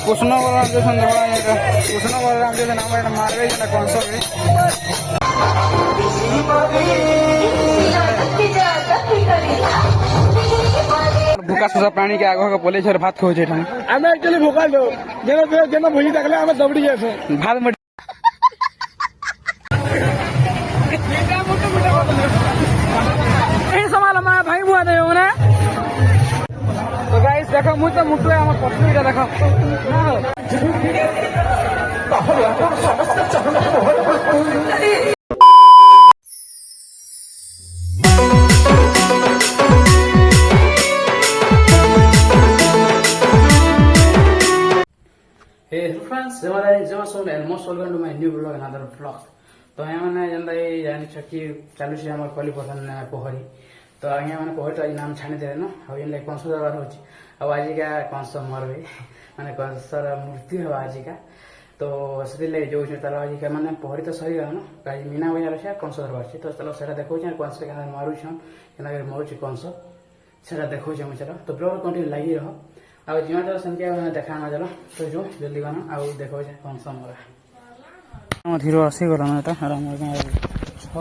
कृष्ण बलराम जो कृष्ण बलराम जो नाम मारवे कौन सब भूका सुसा प्राणी के आगे पुलिस भात खोज आम एक्चुअली भोकाल जेन भोजी देखले आम दौड़ी जाए भात सामान हमारा भाई मुआ दे ना तो गाइस देखो मुझ तो मुठुए हम पत्नीटा देखो Hey friends, most welcome to my new vlog, another vlog. तो यहाँ मैंने जनता ये जानी छकी चालू से हमारे कली पसंद पोखरी तो आगे मैंने पोखरी तो नाम छाणी दे ना अब ये लाइक कंस दरबार हो अब आज का कंस मरबे माने कंसर मूर्ति हो आज का तो से लगे जो तार आज का मैंने पोखरी तो सही गला ना कहीं मीना बजार अच्छे कंस दरबार अच्छे तो चलो सेटा देखो कंस के मारुछन केना मरुच कंस सेटा देखो चलो तो ब्लॉग कंटिन्यू लगी रहो अब जीवन चलो सेमती देखा चलो तो जो जल्दी बना आउ देखो कंस मरा धीरे आसी गला छः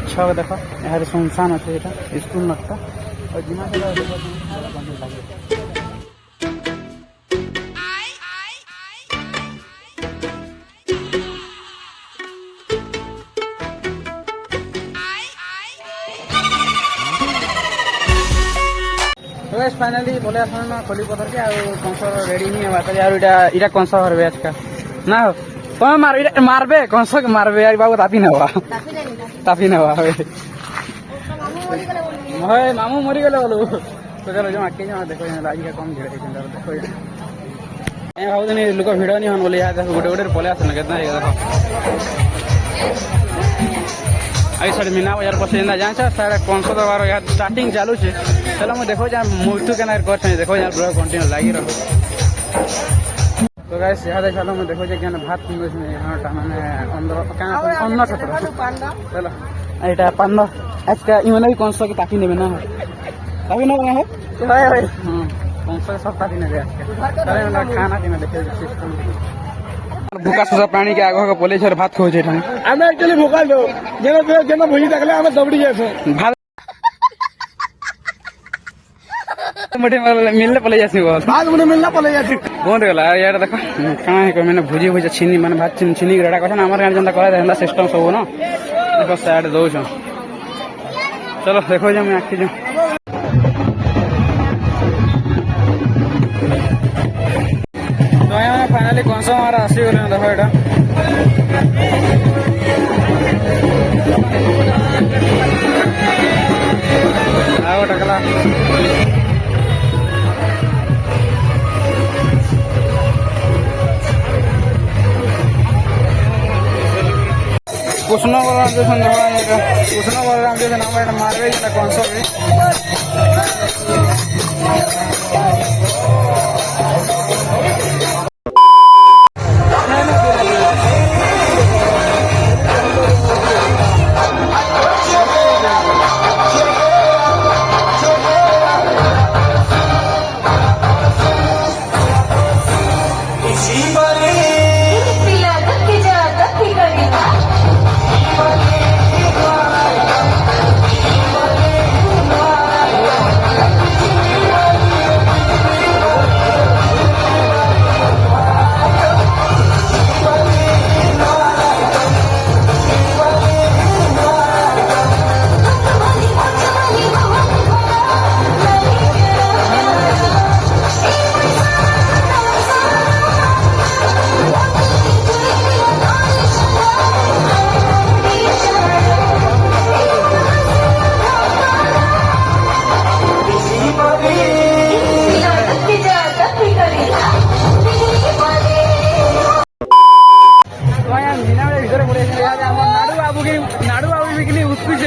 छः देख यार सुनसान अच्छे स्कूल नटता और जिमा फाइनली बोले खोली पथर के कंस रेडी नहीं है यार इटा कंस हरबे आज का ना कौन मारबे कंस के मारबे यार बाबू तापी ना हुआ मामू मरी गले बोलो तो चलो जो आके देखो आज का कम भिड़ देखो भाई लोक भिड़ नहीं हन बोले देखो गोटे गोटे पलि आस कितना देखो आई साइड मीना बाजार पसे जान सारे कंस दरबार यहाँ स्टार्टिंग चालू है चलो मुझे देखो जहाँ मूर्ति के कर देखो यहाँ पूरा कंटिन्यू लगी रहो तो गाइस यहाँ चलो मैं देखो क्या भात यहाँ मैंने अन्न छत्र चलो यहाँ पान आज का इमान भी कंस की ताकि ने ना ताकि ना कंस सब ताकि ने खाना पीना देखे सिस्टम भूका सुसा प्राणी के आगे पुलिस भात खोज आम एक्चुअली भोकाल जेन भोजी देखले आम दौड़ी जाए भात मिलने पले जासी भात मुझे मिलना पले जासी बहुत गला यार देखो कहाँ है मैंने भुजी भुजी छीनी मैंने भात छीनी रेडा कर आम गाँव जेनता कर सिस्टम सब न देखो साइड दौच चलो देखो मैं आखी जाऊँ तो यहाँ फाइनाली कंस मारा आसी गले देखो यहाँ आओ टकला कृष्ण बलराम जो कृष्ण बलराम जो नाम मारवे कौन सब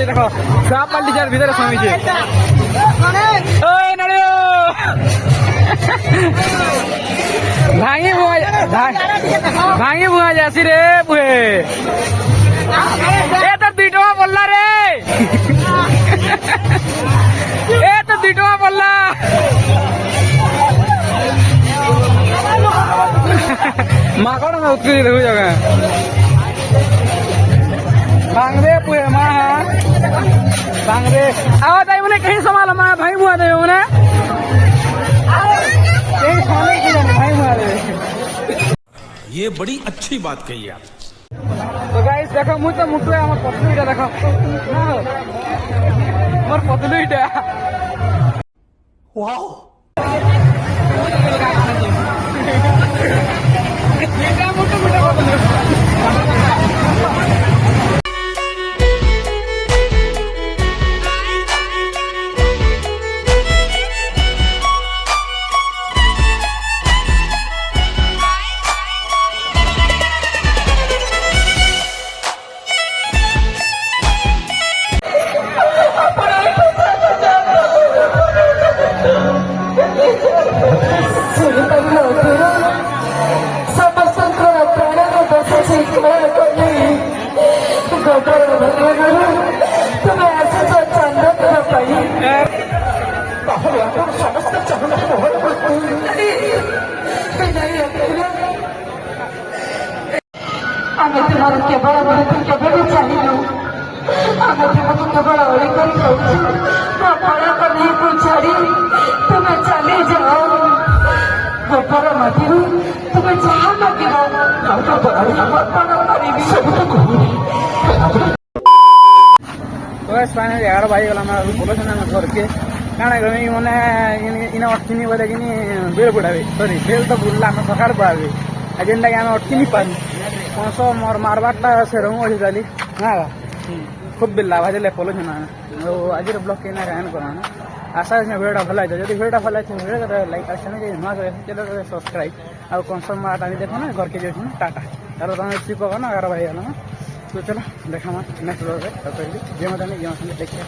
देखो सापाल टीचर भीतर समीचे भांगी बुआ जासी रे पुए ए तो 2 टका बोलला रे ए में उतरी देखो जगह बांगरे पुए माँ बांगरे आवाज आई बोले कहीं संभाल हमारा भाई मुआ दे उन्हें कहीं खाने की जाने भाई मुआ दे। ये बड़ी अच्छी बात कही आप। तो गाइस देखो मुझे मुठुए আমার পতলুইটা দেখো না আমার পতলুইটা ওয়াও এটা মুঠু মুঠু পতলুই ଆମେ ତୁମର କେବଳ ମୃତ୍ୟୁ କେବେ ବି ଚାହିଁନୁ ଆମେ ତୁମକୁ କେବଳ ଅଳି କରି କହୁଛୁ ଗୋପାଳ କହ୍ନେଇକୁ ଛାଡ଼ି ତୁମେ ଚାଲିଯାଅ ଗୋପାଳ ମାଟିରୁ ତୁମେ ଯାହା ମାଗିବ ସମର୍ପଣ କରିବି ସବୁ ତ କହିବି। तो गाइस फाइनली 11 बजे गला मैं बोलो छन हम घर के काना गमी माने इन अटकिनी बोले कि बेल बुड़ावे सॉरी बेल तो बुल्ला में सकाळ पावे एजेंडा के हम अटकिनी पानी कोनसो मोर मारबाटा से रंग हो जाली ना खूब बिल्ला भाजले बोलो छन तो आज ब्लॉग के ना गायन करना आशा है वीडियो भला है जदी वीडियो भला है वीडियो को लाइक और चैनल के नवा चैनल को सब्सक्राइब और कोनसो मार आनी देखो ना घर के जो टाटा चलो तुम चिपको ना 11 बजे गला तो चलो देखा नेक्स्ट ब्लॉग है तो पहले जे मत नहीं देखिए।